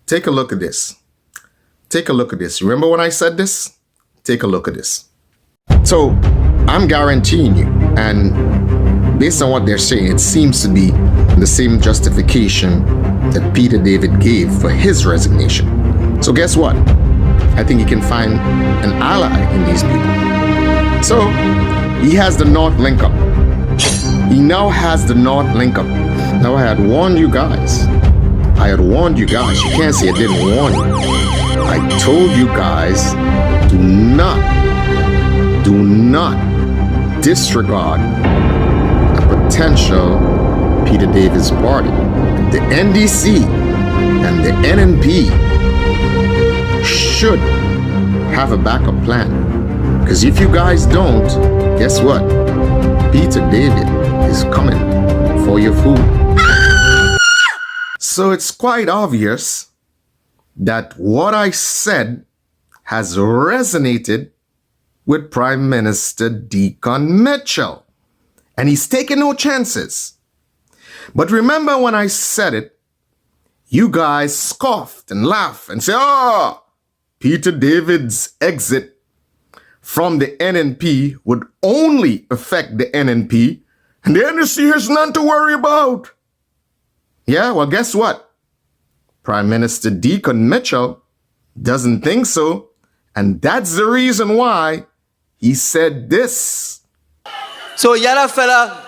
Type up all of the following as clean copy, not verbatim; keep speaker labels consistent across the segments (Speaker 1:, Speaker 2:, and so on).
Speaker 1: Take a look at this. Take a look at this. Remember when I said this? Take a look at this. So I'm guaranteeing you, and based on what they're saying, it seems to be the same justification that Peter David gave for his resignation. So guess what? I think he can find an ally in these people. So he has the North link up. He now has the North link up. Now I had warned you guys. You can't say I didn't warn you. I told you guys, do not disregard a potential Peter Davis party. The NDC and the NNP should have a backup plan. Because if you guys don't, guess what? Peter David is coming for your food. So it's quite obvious that what I said has resonated with Prime Minister Dickon Mitchell. And he's taking no chances. But remember when I said it, you guys scoffed and laughed and said, Peter David's exit from the NNP would only affect the NNP, and the NDC has none to worry about. Yeah, well, guess what? Prime Minister Dickon Mitchell doesn't think so, and that's the reason why he said this.
Speaker 2: So you had a fella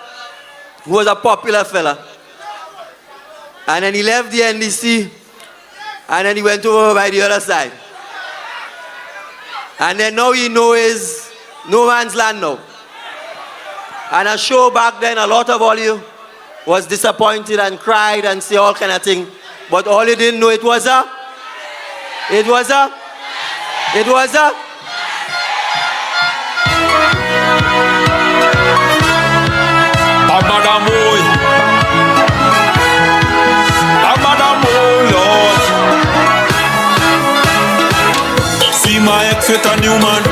Speaker 2: who was a popular fella, and then he left the NDC, and then he went over by the other side. And then now he knows no man's land now. And I'm sure back then a lot of all you was disappointed and cried and say all kind of thing. But all you didn't know it was a
Speaker 3: Lord. See my ex with a new man.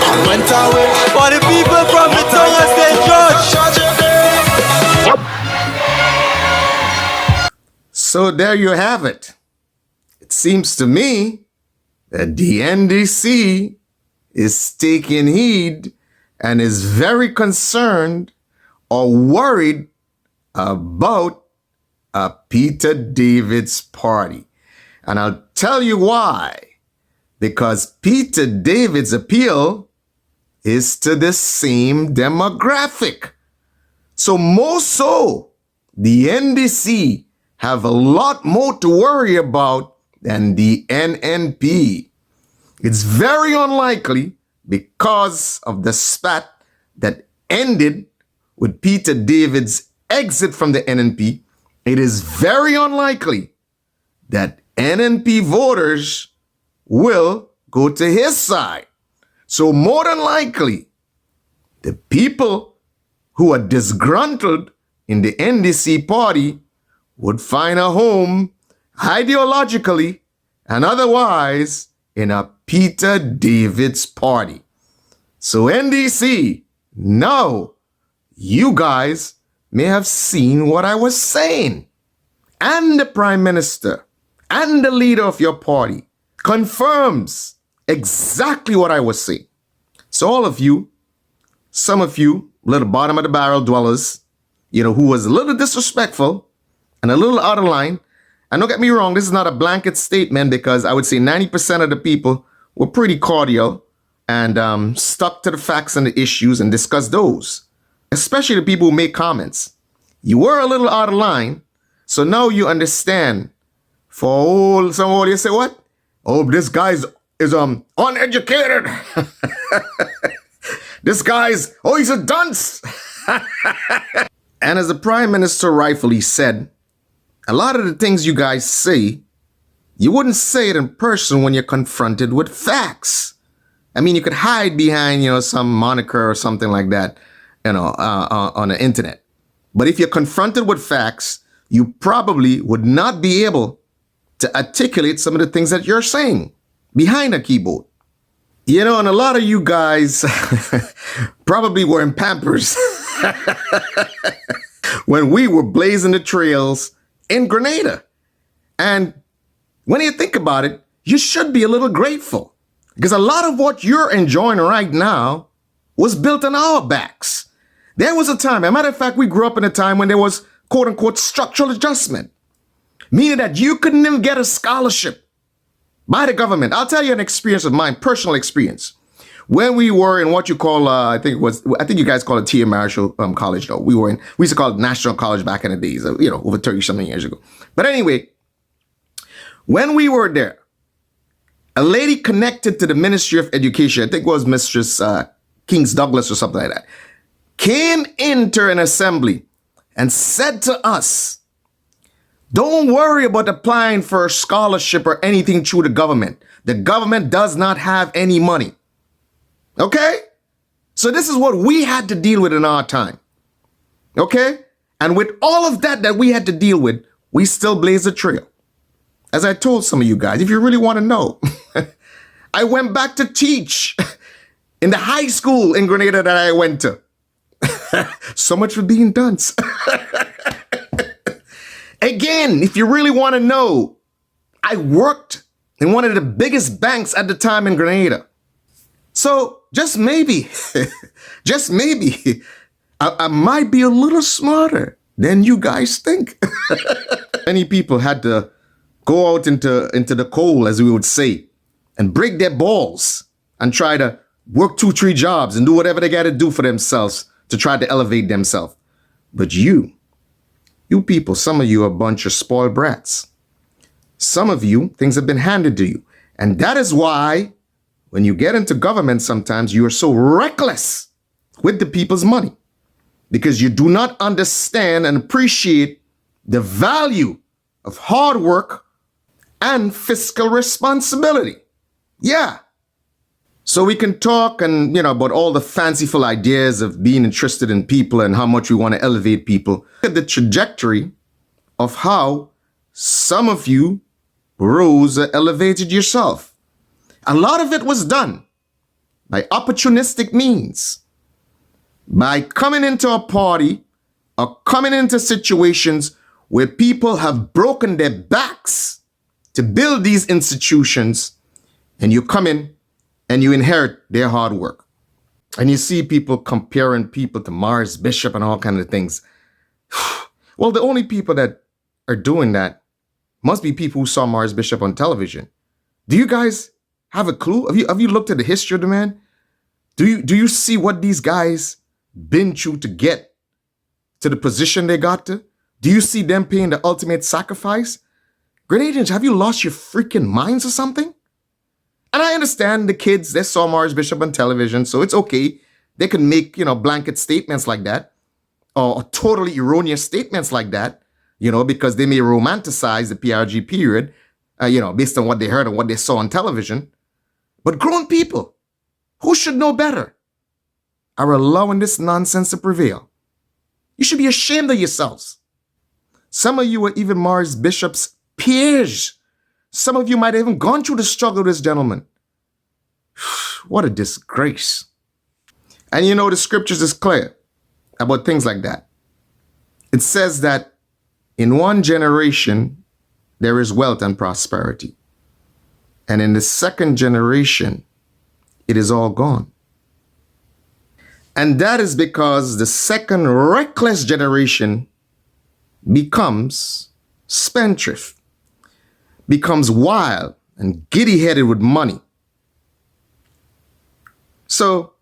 Speaker 3: I went away.
Speaker 2: For the people from the tongue of St. George.
Speaker 1: So there you have it. It seems to me that the NDC is taking heed and is very concerned or worried about Peter David's party. And I'll tell you why. Because Peter David's appeal is to the same demographic. So more so, the NDC have a lot more to worry about than the NNP. It's very unlikely, because of the spat that ended with Peter David's exit from the NNP, it is very unlikely that NNP voters will go to his side. So more than likely, the people who are disgruntled in the NDC party would find a home ideologically and otherwise in a Peter David's party. So NDC, now you guys may have seen what I was saying. And the Prime Minister and the leader of your party confirms exactly what I was saying. So all of you, some of you, little bottom of the barrel dwellers, who was a little disrespectful and a little out of line. And don't get me wrong, this is not a blanket statement, because I would say 90% of the people were pretty cordial and stuck to the facts and the issues and discussed those, especially the people who make comments. You were a little out of line, so now you understand. For some of you say, what? Oh, this guy is uneducated. This guy's, he's a dunce. And as the Prime Minister rightfully said, a lot of the things you guys say, you wouldn't say it in person when you're confronted with facts. I mean, you could hide behind, some moniker or something like that, on the internet. But if you're confronted with facts, you probably would not be able to articulate some of the things that you're saying behind a keyboard. And a lot of you guys probably were in Pampers when we were blazing the trails in Grenada. And when you think about it, you should be a little grateful. Because a lot of what you're enjoying right now was built on our backs. There was a time, as a matter of fact, we grew up in a time when there was quote unquote structural adjustment, meaning that you couldn't even get a scholarship by the government. I'll tell you an experience of mine, personal experience. When we were in what you call, I think you guys call it T.M. Marshall College, though. We used to call it National College back in the days, over 30-something years ago. But anyway, when we were there, a lady connected to the Ministry of Education, I think it was Mistress Kings Douglas or something like that, came into an assembly and said to us, don't worry about applying for a scholarship or anything through the government. The government does not have any money. Okay? So this is what we had to deal with in our time. Okay? And with all of that we had to deal with, we still blaze a trail. As I told some of you guys, if you really want to know, I went back to teach in the high school in Grenada that I went to. So much for being dunce. Again, if you really want to know, I worked in one of the biggest banks at the time in Grenada. So just maybe, I might be a little smarter than you guys think. Many people had to go out into the coal, as we would say, and break their balls and try to work 2-3 jobs and do whatever they got to do for themselves to try to elevate themselves. But you people, some of you are a bunch of spoiled brats. Some of you, things have been handed to you. And that is why when you get into government, sometimes you are so reckless with the people's money because you do not understand and appreciate the value of hard work and fiscal responsibility. Yeah. So we can talk and, about all the fanciful ideas of being interested in people and how much we want to elevate people. Look at the trajectory of how some of you rose or elevated yourself. A lot of it was done by opportunistic means, by coming into a party or coming into situations where people have broken their backs to build these institutions, and you come in and you inherit their hard work. And you see people comparing people to Mars Bishop and all kinds of things. Well, the only people that are doing that must be people who saw Mars Bishop on television. Do you guys have a clue? Have you looked at the history of the man? Do you see what these guys been through to get to the position they got to? Do you see them paying the ultimate sacrifice? Grenadians, have you lost your freaking minds or something? And I understand the kids, they saw Mars Bishop on television, so it's okay. They can make, blanket statements like that or totally erroneous statements like that, because they may romanticize the PRG period, based on what they heard and what they saw on television. But grown people who should know better are allowing this nonsense to prevail. You should be ashamed of yourselves. Some of you are even Mars Bishop's peers. Some of you might have even gone through the struggle of this gentleman. What a disgrace. And the scriptures is clear about things like that. It says that in one generation, there is wealth and prosperity. And in the second generation, it is all gone. And that is because the second reckless generation becomes spendthrift, becomes wild and giddy-headed with money. So,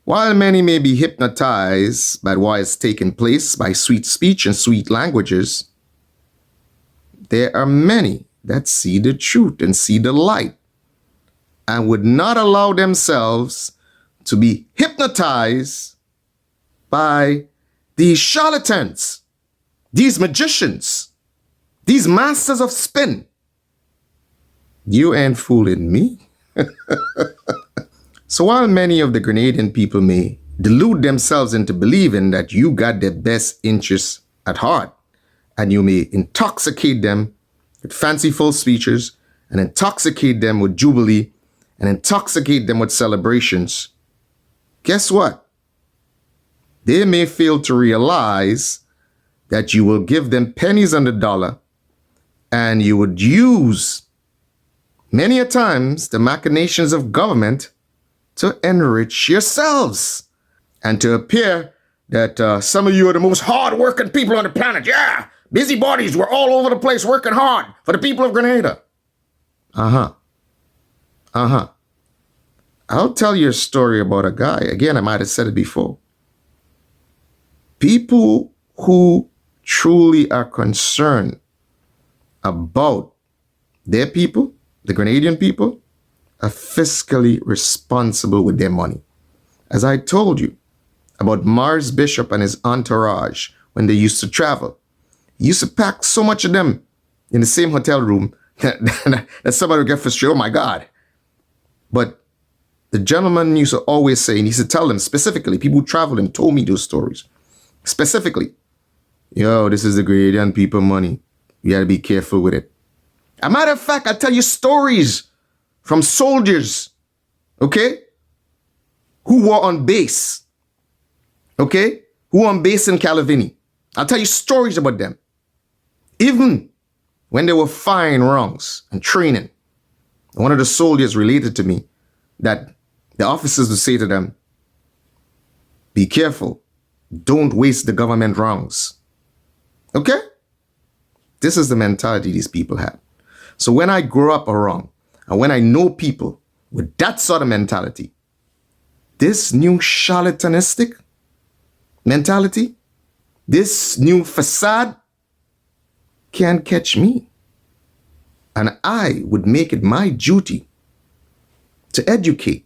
Speaker 1: while many may be hypnotized by what is taking place by sweet speech and sweet languages, there are many that see the truth and see the light and would not allow themselves to be hypnotized by these charlatans, these magicians, these masters of spin. You ain't fooling me. So while many of the Grenadian people may delude themselves into believing that you got their best interests at heart, and you may intoxicate them with fanciful speeches and intoxicate them with jubilee and intoxicate them with celebrations, guess what? They may fail to realize that you will give them pennies on the dollar And you would use many a times the machinations of government to enrich yourselves and to appear that some of you are the most hard-working people on the planet. Yeah, busybodies, we're all over the place working hard for the people of Grenada. I'll tell you a story about a guy. Again, I might have said it before. People who truly are concerned about their people, the Grenadian people, are fiscally responsible with their money. As I told you about Mars Bishop and his entourage when they used to travel, he used to pack so much of them in the same hotel room that somebody would get frustrated. Oh my God. But the gentleman used to always say, and he used to tell them specifically, people who traveled and told me those stories, specifically, yo, this is the Grenadian people money. You got to be careful with it. As a matter of fact, I tell you stories from soldiers, okay, who were on base, okay, who were on base in Calavini. I'll tell you stories about them. Even when they were firing wrongs and training, one of the soldiers related to me that the officers would say to them, be careful, don't waste the government wrongs. Okay? This is the mentality these people have. So when I grow up around, and when I know people with that sort of mentality, this new charlatanistic mentality, this new facade can't catch me. And I would make it my duty to educate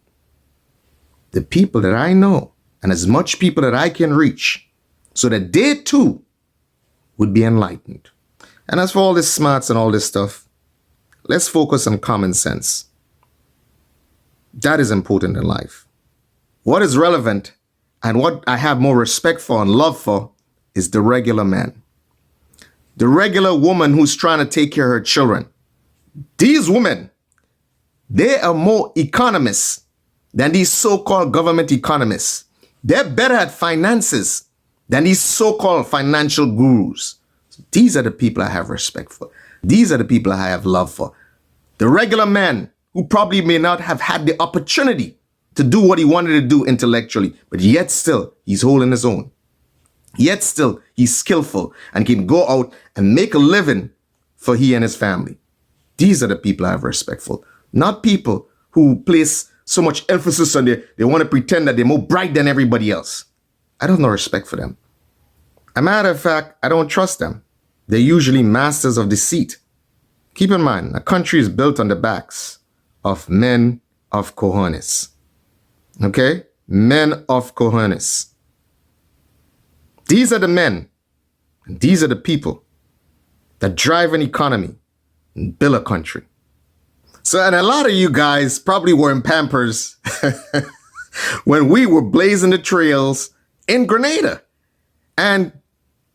Speaker 1: the people that I know and as much people that I can reach so that they too would be enlightened. And as for all this smarts and all this stuff, let's focus on common sense. That is important in life. What is relevant and what I have more respect for and love for is the regular man. The regular woman who's trying to take care of her children. These women, they are more economists than these so-called government economists. They're better at finances than these so-called financial gurus. These are the people I have respect for. These are the people I have love for. The regular man who probably may not have had the opportunity to do what he wanted to do intellectually, but yet still he's holding his own. Yet still he's skillful and can go out and make a living for he and his family. These are the people I have respect for, not people who place so much emphasis on they want to pretend that they're more bright than everybody else. I don't have no respect for them. As a matter of fact, I don't trust them. They're usually masters of deceit. Keep in mind, a country is built on the backs of men of cojones. Okay? Men of cojones. These are the men, and these are the people that drive an economy and build a country. So, and a lot of you guys probably were in Pampers when we were blazing the trails in Grenada. And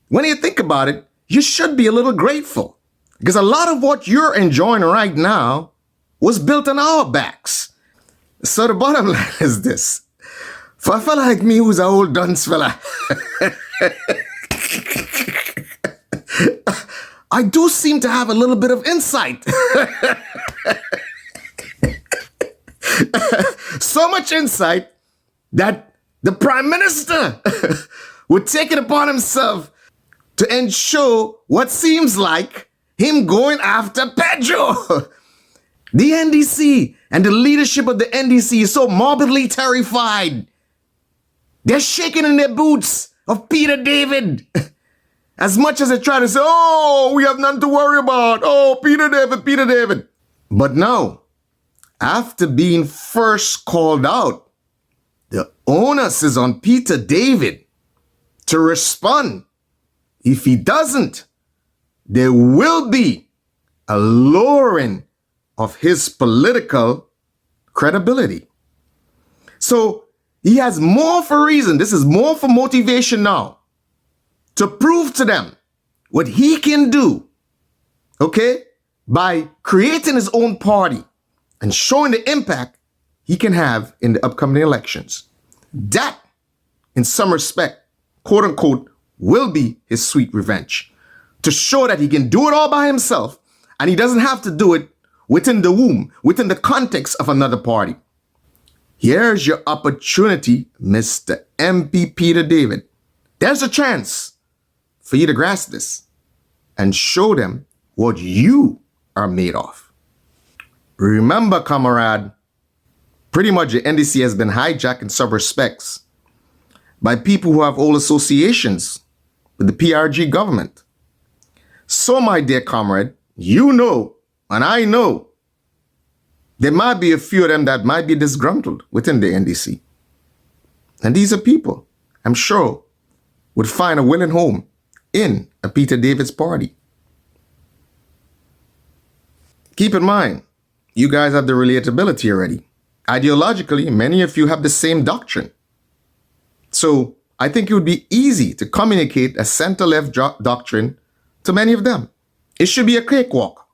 Speaker 1: when you think about it, you should be a little grateful because a lot of what you're enjoying right now was built on our backs. So the bottom line is this. For a fella like me who's an old dunce fella, I do seem to have a little bit of insight. So much insight that the Prime Minister would take it upon himself to ensure what seems like him going after Pedro. The NDC and the leadership of the NDC is so morbidly terrified. They're shaking in their boots of Peter David. As much as they try to say, oh, we have nothing to worry about. Oh, Peter David, Peter David. But no, after being first called out, the onus is on Peter David to respond. If he doesn't, there will be a lowering of his political credibility. So he has more for reason. This is more for motivation now to prove to them what he can do, okay, by creating his own party and showing the impact he can have in the upcoming elections. That, in some respect, quote unquote, will be his sweet revenge. To show that he can do it all by himself And he doesn't have to do it within the womb, within the context of another party. Here's your opportunity, Mr. MP Peter David. There's a chance for you to grasp this and show them what you are made of. Remember, comrade, pretty much the NDC has been hijacked in some respects by people who have old associations with the PRG government. So, my dear comrade, you know, and I know, there might be a few of them that might be disgruntled within the NDC. And these are people, I'm sure, would find a willing home in a Peter David's party. Keep in mind, you guys have the relatability already. Ideologically, many of you have the same doctrine. So I think it would be easy to communicate a center-left doctrine to many of them. It should be a cakewalk.